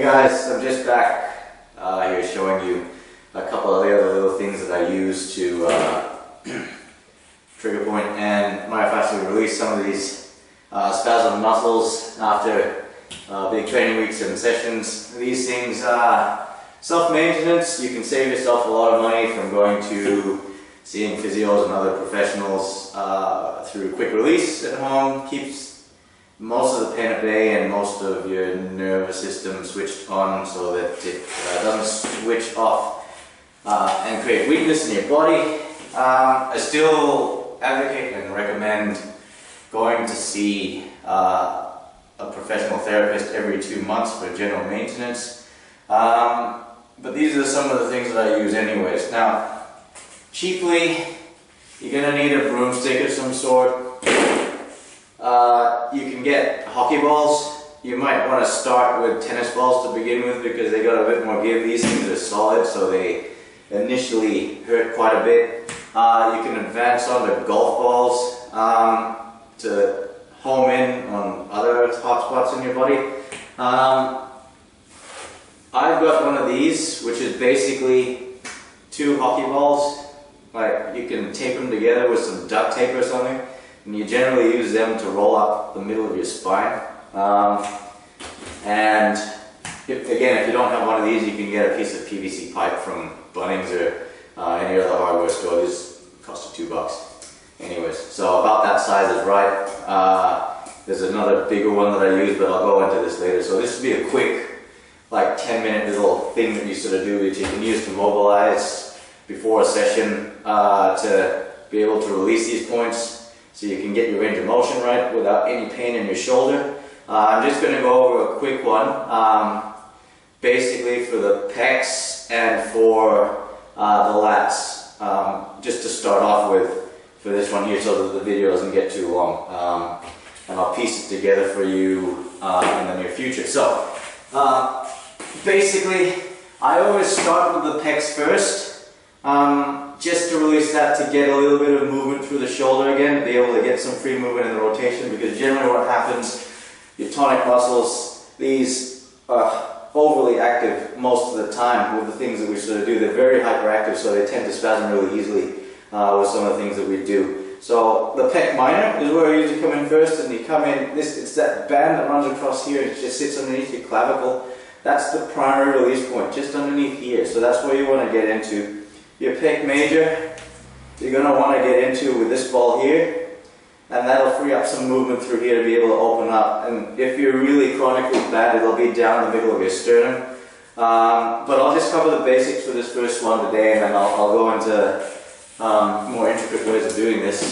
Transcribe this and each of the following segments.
guys, I'm just back here showing you a couple of the other little things that I use to trigger point and myofascially release some of these spasm muscles after big training weeks and sessions. These things are self-maintenance. You can save yourself a lot of money from going to seeing physios and other professionals through quick release at home. Keeps most of the pain at bay and most of your nervous system switched on so that it doesn't switch off and create weakness in your body. I still advocate and recommend going to see a professional therapist every 2 months for general maintenance. But these are some of the things that I use anyways. Now, cheaply, you're going to need a broomstick of some sort. You can get hockey balls. You might want to start with tennis balls to begin with because they got a bit more give. These things are solid, so they initially hurt quite a bit. You can advance on to golf balls to home in on other hot spots in your body. I've got one of these, which is basically 2 hockey balls. Like, you can tape them together with some duct tape or something, and you generally use them to roll up the middle of your spine. And if you don't have one of these, you can get a piece of PVC pipe from Bunnings or any other hardware store. This costs you $2. Anyways, so about that size is right. There's another bigger one that I use, but I'll go into this later. So this would be a quick, like 10-minute little thing that you sort of do that you can use to mobilize before a session to be able to release these points so you can get your range of motion right without any pain in your shoulder. I'm just going to go over a quick one, basically for the pecs and for the lats, just to start off with for this one here so that the video doesn't get too long. And I'll piece it together for you in the near future. So, basically, I always start with the pecs first. Just to release that, to get a little bit of movement through the shoulder again, be able to get some free movement in the rotation, because generally what happens, your tonic muscles, these are overly active most of the time with the things that we sort of do. They're very hyperactive, so they tend to spasm really easily with some of the things that we do. So the pec minor is where I usually come in first, and you come in, it's that band that runs across here, it just sits underneath your clavicle. That's the primary release point, just underneath here. So that's where you want to get into. Your pec major, you're going to want to get into with this ball here, and that'll free up some movement through here to be able to open up. And if you're really chronically bad, it'll be down the middle of your sternum. But I'll just cover the basics for this first one today, and then I'll go into more intricate ways of doing this.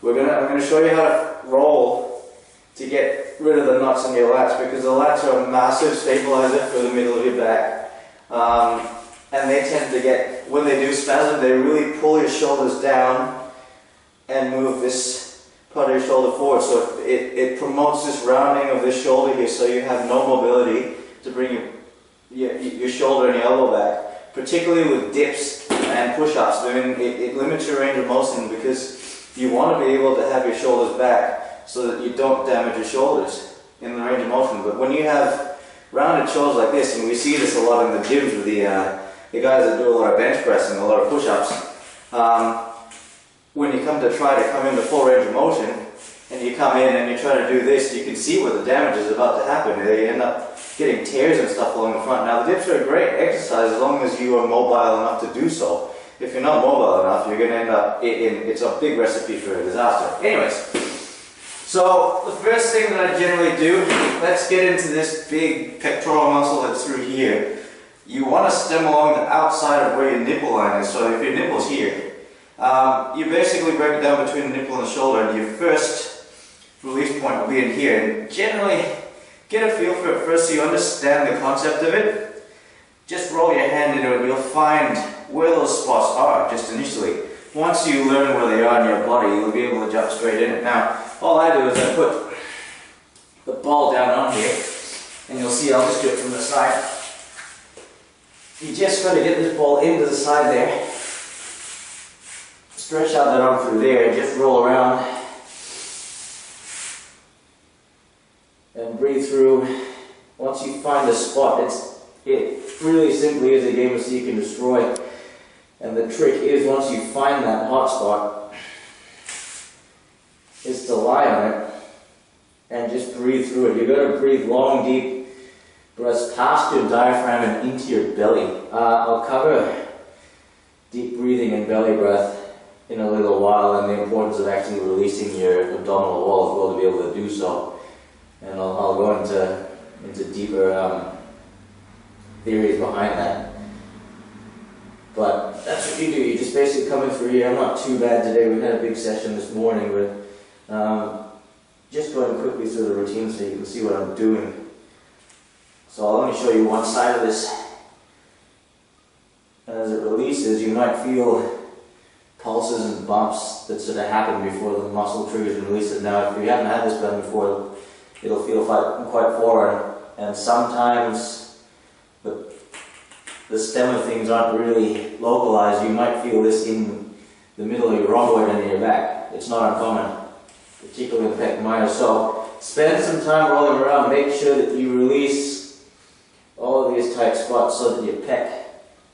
I'm going to show you how to roll to get rid of the knots in your lats, because the lats are a massive stabilizer for the middle of your back. And they tend to get, when they do spasm, they really pull your shoulders down and move this part of your shoulder forward. So it promotes this rounding of this shoulder here, so you have no mobility to bring your shoulder and your elbow back. Particularly with dips and push-ups, I mean, it limits your range of motion, because you want to be able to have your shoulders back so that you don't damage your shoulders in the range of motion. But when you have rounded shoulders like this, and we see this a lot in the gyms with the guys that do a lot of bench press and a lot of push-ups, when you come to try to come into full range of motion, and you come in and you try to do this, you can see where the damage is about to happen. They end up getting tears and stuff along the front. Now, the dips are a great exercise as long as you are mobile enough to do so. If you're not mobile enough, you're going to end up it's a big recipe for a disaster. Anyways, so the first thing that I generally do, let's get into this big pectoral muscle that's through here. You want to stem along the outside of where your nipple line is. So if your nipple's here, you basically break it down between the nipple and the shoulder, and your first release point will be in here. And generally, get a feel for it first so you understand the concept of it. Just roll your hand into it and you'll find where those spots are just initially. Once you learn where they are in your body, you'll be able to jump straight in it. Now, all I do is I put the ball down on here, and you'll see I'll just do it from the side. You just got to get this ball into the side there, stretch out that arm through there, and just roll around and breathe through. Once you find a spot, it's really simply is a game of seek and destroy. And the trick is, once you find that hot spot, is to lie on it and just breathe through it. You've got to breathe long, deep breaths past your diaphragm and into your belly. I'll cover deep breathing and belly breath in a little while, and the importance of actually releasing your abdominal wall as well to be able to do so. And I'll go into deeper theories behind that. But that's what you do. You just basically come in through here. I'm not too bad today. We had a big session this morning, but just going quickly through the routine so you can see what I'm doing. So let me show you one side of this. And as it releases, you might feel pulses and bumps that sort of happen before the muscle triggers and releases. Now, if you haven't had this done before, it'll feel quite foreign, and sometimes the stem of things aren't really localized. You might feel this in the middle of your rhomboid and in your back. It's not uncommon, particularly in the pec minor. So spend some time rolling around. Make sure that you release all of these tight spots so that your pec,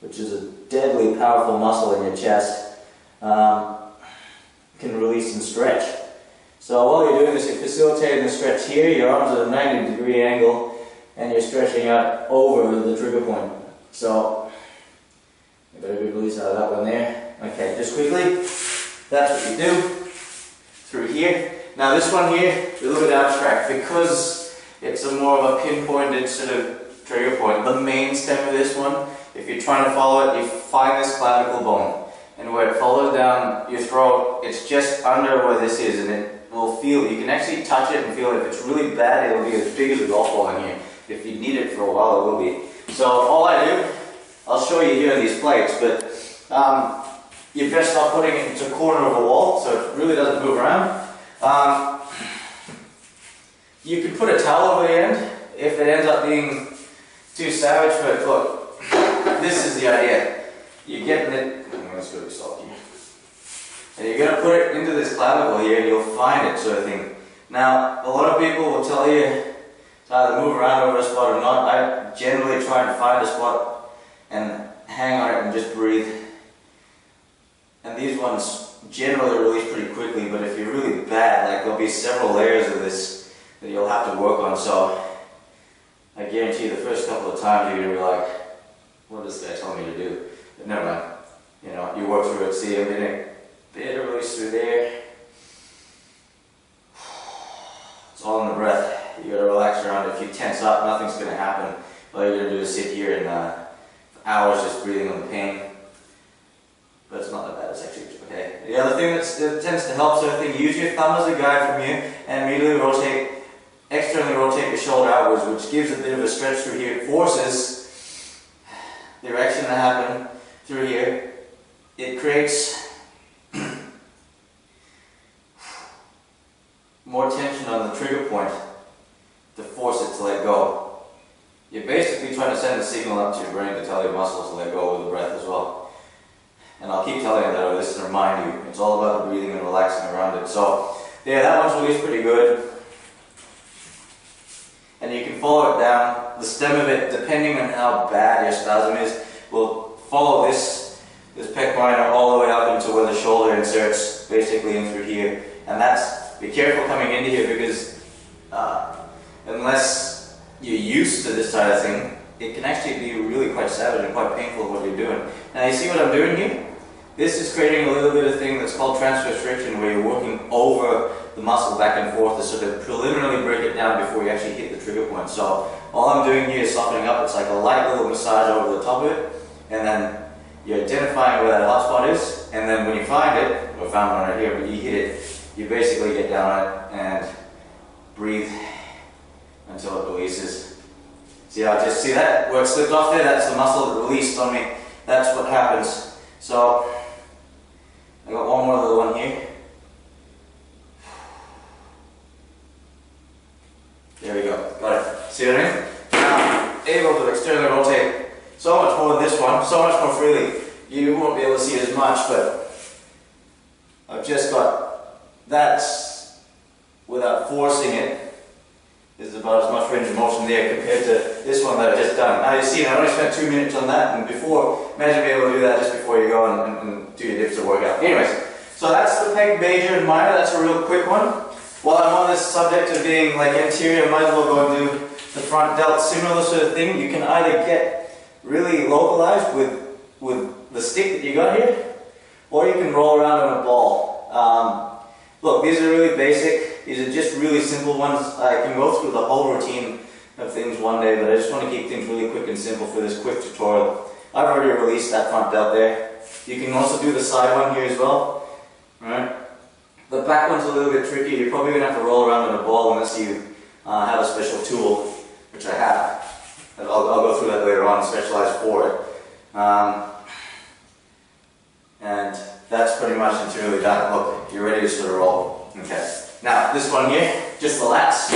which is a deadly powerful muscle in your chest, can release and stretch. So while you're doing this, you're facilitating the stretch here. Your arms at a 90-degree angle, and you're stretching out over the trigger point. So you got a good release out of that one there. Okay, just quickly, that's what you do through here. Now this one here, a little bit abstract because it's a more of a pinpointed sort of trigger point. The main stem of this one, if you're trying to follow it, you find this clavicle bone. And where it follows down your throat, it's just under where this is, and it will feel, you can actually touch it and feel it. If it's really bad, it'll be as big as a golf ball in here. If you need it for a while, it will be. So all I do, I'll show you here these plates, but you're best off putting it into a corner of a wall so it really doesn't move around. You can put a towel over the end if it ends up being too savage, but look, this is the idea. You're getting it, it's really soft here. And you're going to put it into this clavicle here, you'll find it sort of thing. Now, a lot of people will tell you to either move around over a spot or not. I generally try and find a spot and hang on it and just breathe. And these ones generally release pretty quickly, but if you're really bad, like there'll be several layers of this that you'll have to work on. So I guarantee you the first couple of times you're going to be like, what is this guy telling me to do? But never mind. You know, you work through it, see a minute, bit of release through there. It's all in the breath. You gotta relax around it. If you tense up, nothing's gonna happen. All you're gonna do is sit here and for hours just breathing on the pain. But it's not that bad, it's actually okay. The other thing that tends to help sort of thing, use your thumb as a guide from you and immediately externally rotate your shoulder outwards, which gives a bit of a stretch through here. It forces the erection to happen through here. It creates more tension on the trigger point to force it to let go. You're basically trying to send a signal up to your brain to tell your muscles to let go with the breath as well. And I'll keep telling you that over this to remind you. It's all about the breathing and relaxing around it. So, yeah, that one's released pretty good. And you can follow it down. The stem of it, depending on how bad your spasm is, will follow this pec minor all the way up into where the shoulder inserts, basically in through here. And that's, be careful coming into here because unless you're used to this side of thing, it can actually be really quite savage and quite painful what you're doing. Now you see what I'm doing here? This is creating a little bit of thing that's called transverse friction, where you're working over the muscle back and forth to sort of preliminarily break it down before you actually hit the trigger point. So all I'm doing here is softening up. It's like a light little massage over the top of it, and then you're identifying where that hot spot is, and then when you find it, or found one right here, but you hit it, you basically get down on it and breathe until it releases. See how see that? Where it slipped off there, that's the muscle that released on me. That's what happens. So, I got one more little one here. There we go, got it. See what I mean? Now, able to externally rotate so much more than this one, so much more freely. You won't be able to see it as much, but I've just got that without forcing it is the about as much range of motion there compared to this one that I've just done. Now you see, I only spent 2 minutes on that, and before, imagine being able to do that just before you go and do your dips or workout. Anyways, so that's the pec major and minor. That's a real quick one. While I'm on this subject of being like anterior, might as well go and do the front delt. Similar sort of thing. You can either get really localized with the stick that you got here, or you can roll around on a ball. Look, these are really basic. These are just really simple ones. I can go through the whole routine of things one day, but I just want to keep things really quick and simple for this quick tutorial. I've already released that front delt there. You can also do the side one here as well. Right? The back one's a little bit tricky. You're probably going to have to roll around on a ball unless you have a special tool, which I have. I'll go through that later on, specialized for it. And that's pretty much until you're done. Look, you're ready to sort of roll. Okay. Now, this one here, just relax.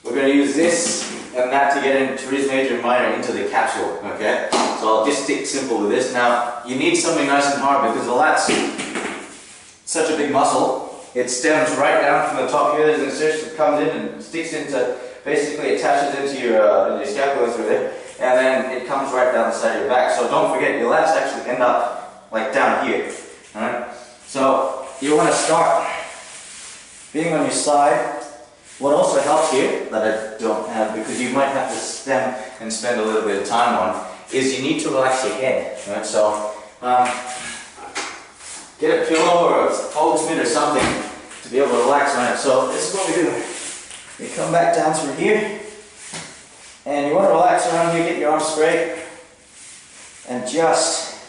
We're going to use this and that to get in teres major and minor into the capsule. Okay? So I'll just stick simple with this. Now, you need something nice and hard because the lat's such a big muscle. It stems right down from the top here. There's an insertion that comes in and sticks into, basically attaches into your scapula through there. And then it comes right down the side of your back. So don't forget, your lats actually end up like down here. Alright? So you want to start being on your side. What also helps here, that I don't have because you might have to stem and spend a little bit of time on, is you need to relax your head. Right? So get a pillow or a fold mitt or something to be able to relax on it. So this is what we do. We come back down through here. And you want to relax around here, get your arms straight, and just,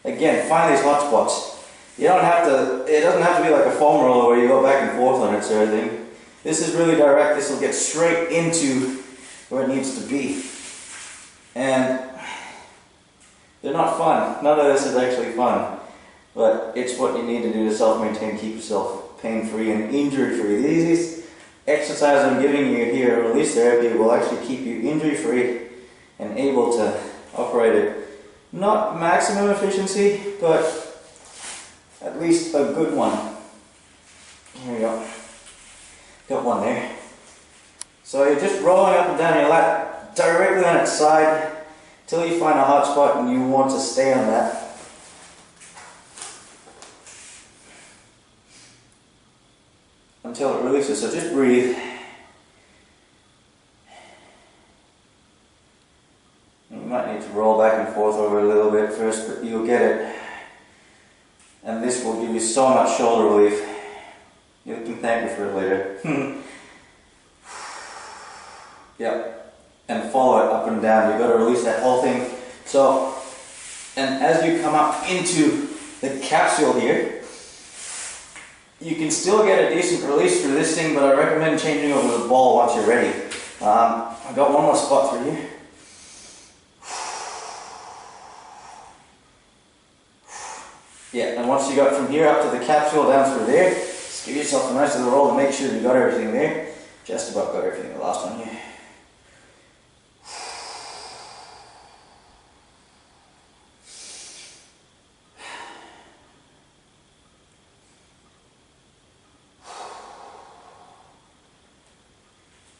again, find these hot spots. You don't have to, it doesn't have to be like a foam roller where you go back and forth on it sort of thing. This is really direct. This will get straight into where it needs to be. And they're not fun. None of this is actually fun. But it's what you need to do to self-maintain, keep yourself pain-free and injury-free. These exercise I'm giving you here, release therapy, will actually keep you injury-free and able to operate at not maximum efficiency, but at least a good one. Here we go. Got one there. So you're just rolling up and down your lat directly on its side till you find a hot spot and you want to stay on that. Until it releases, so just breathe. You might need to roll back and forth over a little bit first, but you'll get it. And this will give you so much shoulder relief. You can thank me for it later. Yep. And follow it up and down. You've got to release that whole thing. So, and as you come up into the capsule here, you can still get a decent release through this thing, but I recommend changing over the ball once you're ready. I've got one more spot through here. Yeah, and once you got from here up to the capsule down through there, just give yourself a nice little roll to make sure you got everything there. Just about got everything, the last one here.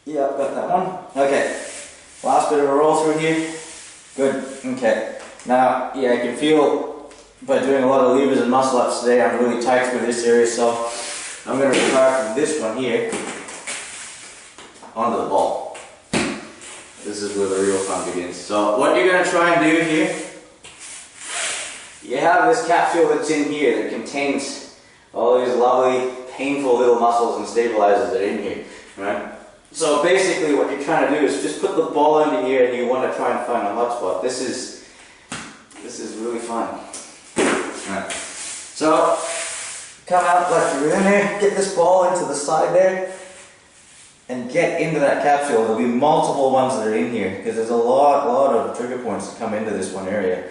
Yeah, I've got that one. Okay, last bit of a roll through here. Good, okay. Now, yeah, I can feel by doing a lot of levers and muscle ups today, I'm really tight through this area, so I'm going to retire from this one here onto the ball. This is where the real fun begins. So what you're going to try and do here, you have this capsule that's in here that contains all these lovely, painful little muscles and stabilizers that are in here, right? So basically what you're trying to do is just put the ball under here and you want to try and find a hot spot. This is really fun. Right. So come out, left your in there, get this ball into the side there and get into that capsule. There'll be multiple ones that are in here because there's a lot of trigger points to come into this one area.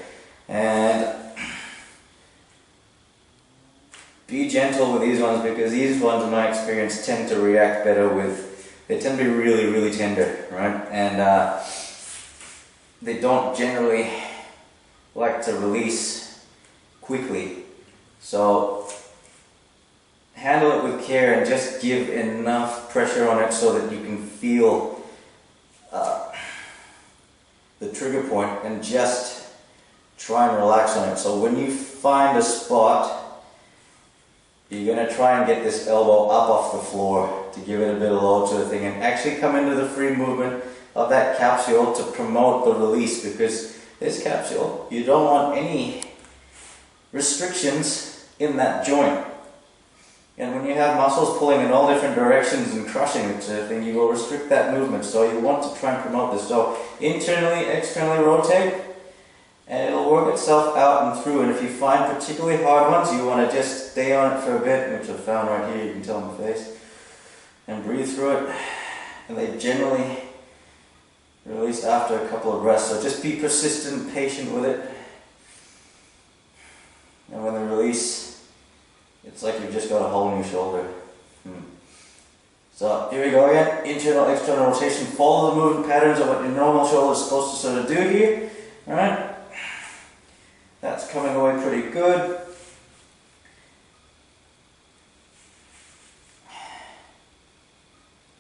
And be gentle with these ones because these ones in my experience tend to react better with, they tend to be really, really tender, right? And they don't generally like to release quickly. So handle it with care and just give enough pressure on it so that you can feel the trigger point, and just try and relax on it. So when you find a spot, you're going to try and get this elbow up off the floor to give it a bit of load to the thing, and actually come into the free movement of that capsule to promote the release, because this capsule, you don't want any restrictions in that joint. And when you have muscles pulling in all different directions and crushing it sort of thing, you will restrict that movement. So you want to try and promote this. So internally, externally rotate, and it'll work itself out and through. And if you find particularly hard ones, you want to just stay on it for a bit, which I've found right here, you can tell in my face, and breathe through it. And they generally release after a couple of breaths. So just be persistent, patient with it. And when they release, it's like you've just got a whole new shoulder. So here we go again, internal, external rotation. Follow the movement patterns of what your normal shoulder is supposed to sort of do here. Alright, that's coming away pretty good.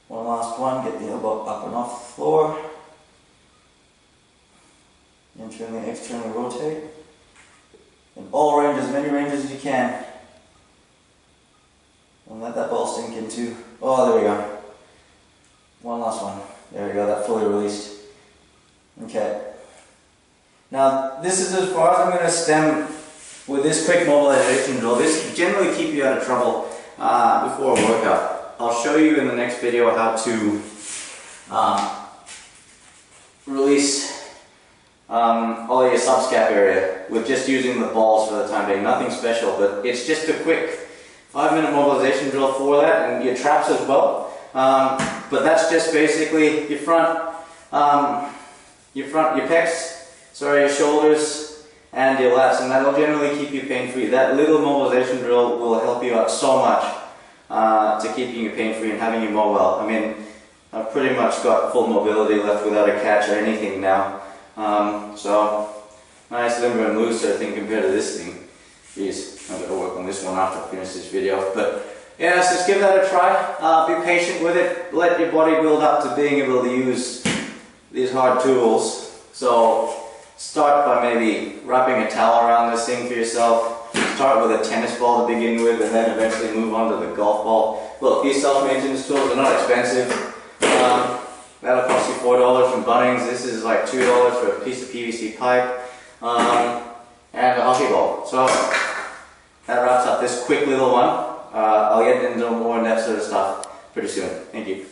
One last one, get the elbow up and off the floor. Internally, externally rotate. In all ranges, as many ranges as you can. And let that ball sink into, oh, there we go. One last one. There we go, that fully released. Okay. Now, this is as far as I'm going to stem with this quick mobilization drill. This can generally keep you out of trouble before a workout. I'll show you in the next video how to release all of your subscap area with just using the balls for the time being. Nothing special, but it's just a quick 5-minute mobilization drill for that, and your traps as well. But that's just basically your pecs, your shoulders, and your lats, and that'll generally keep you pain-free. That little mobilization drill will help you out so much to keeping you pain-free and having you mobile. I mean, I've pretty much got full mobility left without a catch or anything now. So nice limber and loose sort of thing compared to this thing. Jeez, I'm going to work on this one after I finish this video. But yeah, so just give that a try. Be patient with it. Let your body build up to being able to use these hard tools. So start by maybe wrapping a towel around this thing for yourself. Start with a tennis ball to begin with, and then eventually move on to the golf ball. Look, these self-maintenance tools are not expensive. That'll cost you $4 from Bunnings. This is like $2 for a piece of PVC pipe. And a hockey ball. So that wraps up this quick little one. I'll get into more in-depth sort of stuff pretty soon. Thank you.